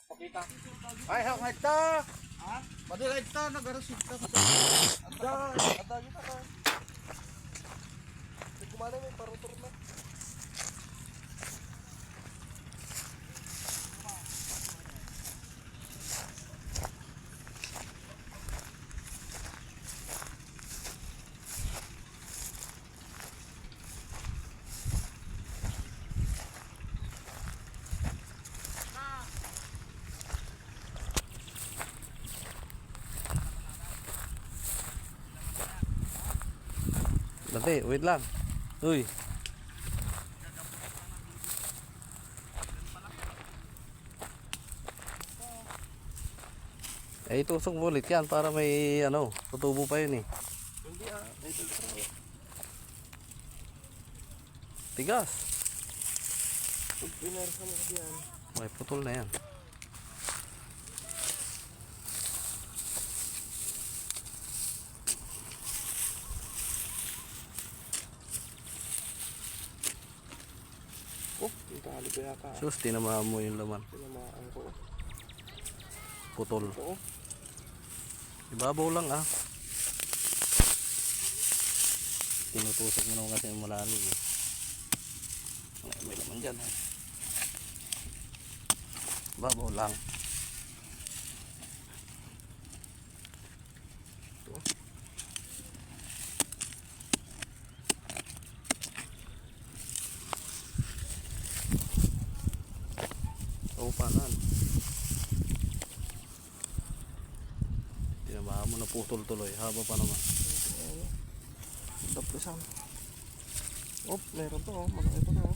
Pakita. Ay, hak ito. Ha? Madila ito, nag-arasip ito. Ada kita kan. Di kumana may parutor na. Dati, wait lang. Uy. Itusok mo ulit yan para may ano, tutubo pa yun eh. Hindi ito. Tigas. Pag pinarsa mo kasi yan. May putol na yan. Oh, yung tali ko yata. Sus, tinamaan mo yung laman. Tinamaan ko. Putol. Oo. Ibabaw lang ah. Tinutusok mo naman kasi yung malalim eh. May laman dyan eh. Ibabaw lang. Panan. Tinamaan mo na putol tuloy. Haba pa naman. Tapusan. Oh, meron to oh. Malaki to na oh.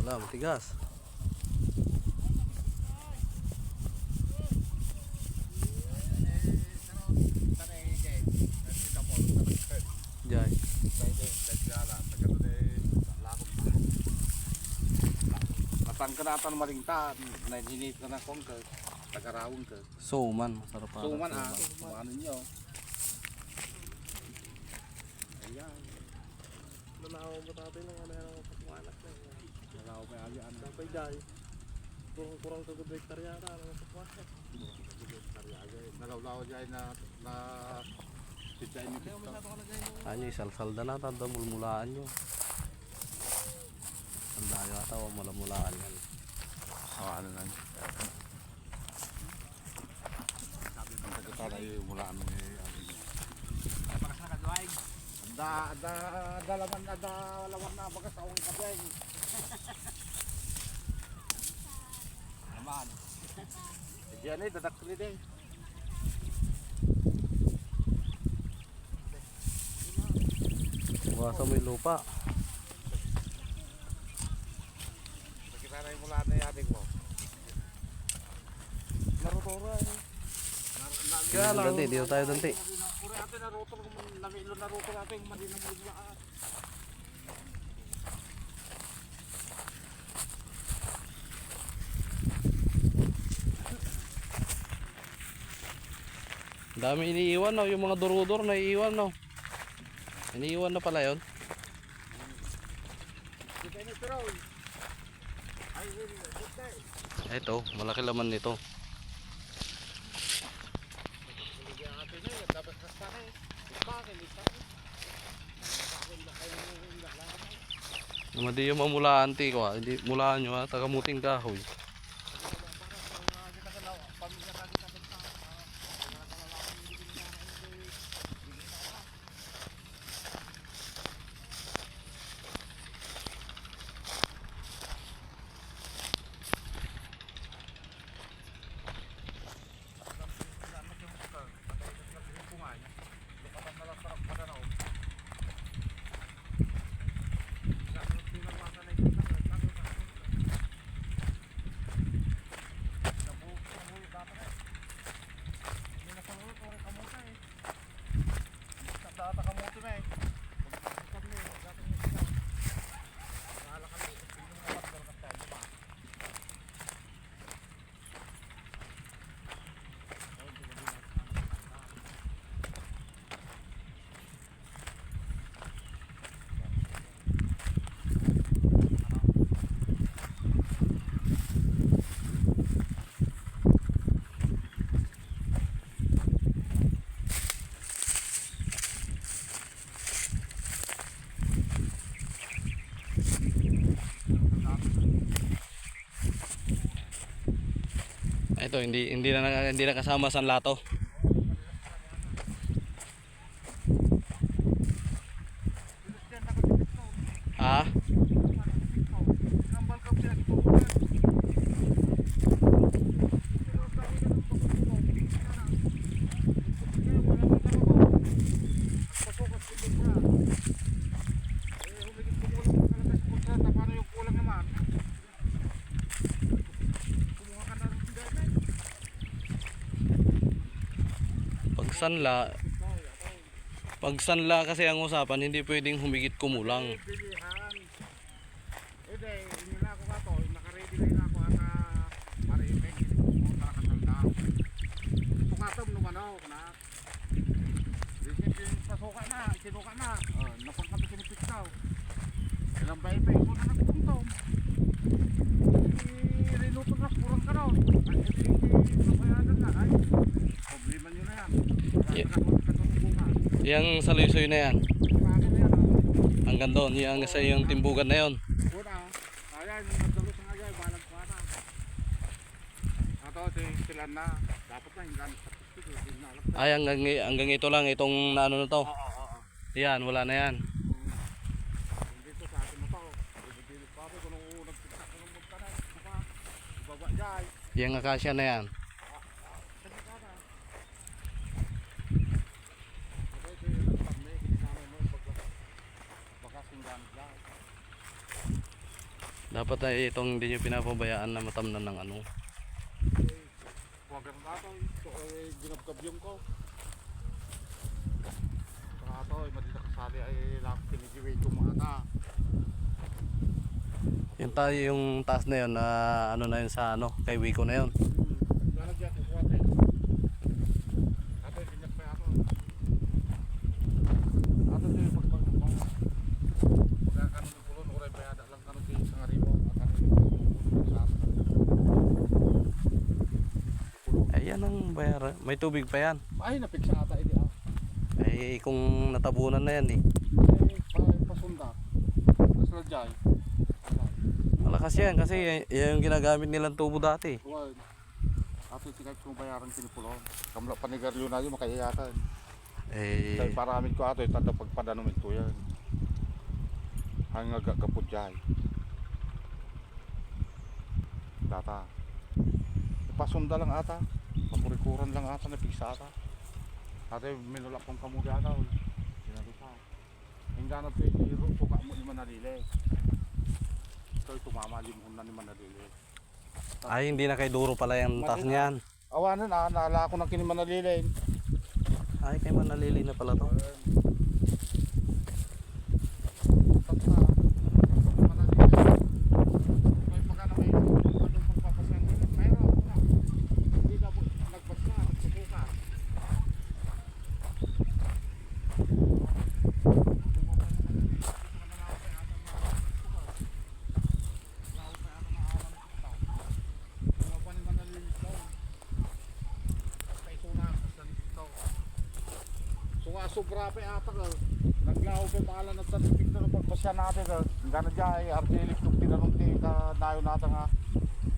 Wala, matigas. Jai. Matangkanatan maringta, naginit ka na kong ka, tagarawang ka. Suman, masarap pa. Suman ah, ano nyo. Ayan. Nanahaw mo tatay ng ano yan ang pagkumanak na yan. Nalaw pa yung ano. Dapat dahil. Kurang to good hectare yata ang pagkumanak. Nalaw dyan na sitya ini kita. Ano yung salsalda na, tanda mulmulaan nyo. Tanda nyo ata, o mulamulaan yan. Ano lang. Nagkita na yung mulaan ng laman na bagas akong kabeng. Naman. Diyan eh, dadakli din. Buwasan mo yung lupa. Nakita na yung mulaan na yung ating mo. Narutora eh. Kaya lang. Dante, dito tayo dante. Puro ate naruto, namilo naruto natin yung mali ng mulaan. Dami iniiwan no, yung mga durudor na iiwan no. Iniiwan na pala yun. Ito, malaki laman nito. Naman di yung mamulaan ti ko, hindi mulaan nyo ha, tagamuting kahoy. Ito hindi na kasama sa lato. Ah, Kambal ka siya dito. pag sanla kasi ang usapan, hindi pwedeng humigit kumulang. Bilihan. Hindi na ako kato, naka-ready na ako ata para i-make mo para kasalda. Tukatom naman ako na. Pasuka na, sinuka na. Napang kami sinipitaw. Ilang baybay ko na nagtungtong. Rinuto na kurang ka raw. Nabayadan na. Ay, problema nyo na yan. Yang salusoy na yan. Hanggang doon, yung sa yung timbugan na yon. Una, ayan, nagdalos nga dyan, balag pa na. Ato, sila na. Dapat na, hindi sa pistol. Ay, hanggang ito lang, itong naano na to. Oo. Yan, wala na yan. Dito sa atin na to. Bibibilis pa ako kung nagpita ko ng magkanan. Baba dyan. Yung akasya na yan. Dapat ay itong hindi nyo pinapabayaan na matamnan ng ano. Huwag ka na ito. Ito ay ginabgabyong ko. Saka ito ay madita kasali ay lang pinigiway ko mga na. Yung taas na yun, na ano na yun sa ano, kay Wiko na yun. Lalagyan ko kuwate. Ito ay binyak pa ako. Ito ay pagpag ng mga. Kaya kanon ng pulon, oray bayada lang kanon kayo sa ngaribo. Ayan ang bayar. May tubig pa yan. Ay, napiksa ata ini ah. Ay, kung natabunan na yan eh. Pasunda. Tapos lajay. Malakas yan kasi yan yung ginagamit nilang tubo dati. Huwag. Ato tingay kung bayaran pinipulon. Kamla panigaryo na yun, makayayatan. Eh, Sa paramid ko ato, itanda pagpadanumin ko yan. Hanggang gagapod dyan. Data. Ipasunda lang ata. Pakurikuran lang ata, napigsa ata. Ate, minulak kong kamuga ata. Sinabi pa. Hingga na ito yung suka mo ni Manalili. Ito yung tumama limon na ni Manalili. ay hindi na kay duro pala yung taas niyan. Awanan ah, naala ko ng kini Manalili. Ay, kay Manalili na pala to. Sobra pa ata ka. Naglaw pa pangalan ng certificate na pagpasya natin ka. Gana dyan ay artilis kung tinanong ti ka dayo natin nga.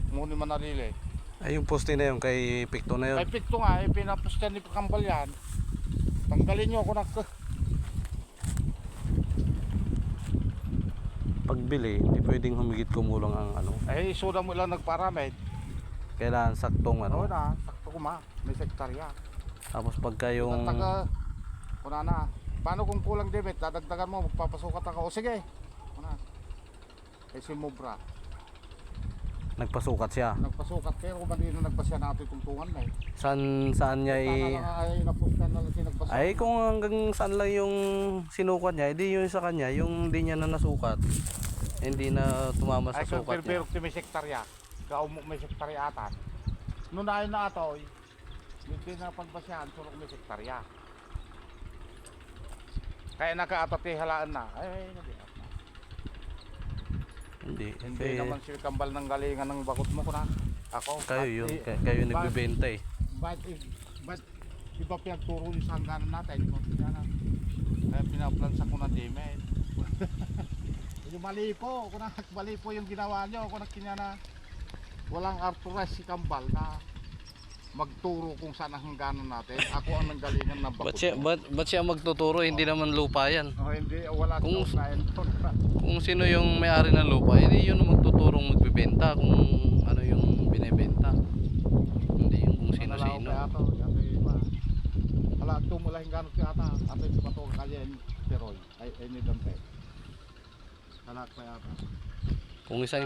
Muni Manalili. Ay, yung poste na yun kay Picto na yun. Ay pikto nga, ay pinapustan ni Kambal yan. Tanggalin nyo ako Pagbili, hindi pwedeng humigit kumulang ang ano. ay suda mo lang nagparamid. Kailangan saktong Ano ano. na, sakto ko ma, may sektarya. Tapos pagka yung Taga, kuna na. Paano kung kulang debit, dadagdagan mo, magpapasukat ako. O sige, kuna. Kasi mubra. nagpasukat siya. Nagpasukat pero kung hindi na nagpasya natin tungtungan na eh. Saan niya Ay napustan na lang sinagpasukat. ay kung hanggang saan lang yung sinukat niya, hindi yung sa kanya, yung hindi niya na nasukat. Hindi na tumama sa Ay kung sukat niya. pero may sektarya. Ikaw may sektarya atan. Noon na yun na ito, may pinapagbasyahan, sulok may sektarya. Kaya nakaatati halaan na. Ay, nabihat na. Hindi. Hindi Eh, naman si Kambal ng galingan ng bakot mo ko na. Ako. kayo yun, kayo nagbebenta eh. Ba't iba pinagturo yung sa hangganan natin? Kaya pinaplansa ko na demet. Yung mali po, mali po yung ginawa nyo. Kung nakinya na walang arthritis si Kambal na magturo kung saan ang hangganan natin. Ako ang nanggalingan ng bakod. Ba't siya magtuturo? Hindi naman lupa yan. Oh, hindi, wala Kung- siyang kain. Kung sino yung may-ari ng lupa, hindi yun ang magtuturong magbibenta kung ano yung binibenta. Hindi yung kung sino-sino. Hala, ito mula hingganot ka ata. Ata yung bato kaya yung Teroy. Ay, ni Dante. Hala, kaya ata. Kung isang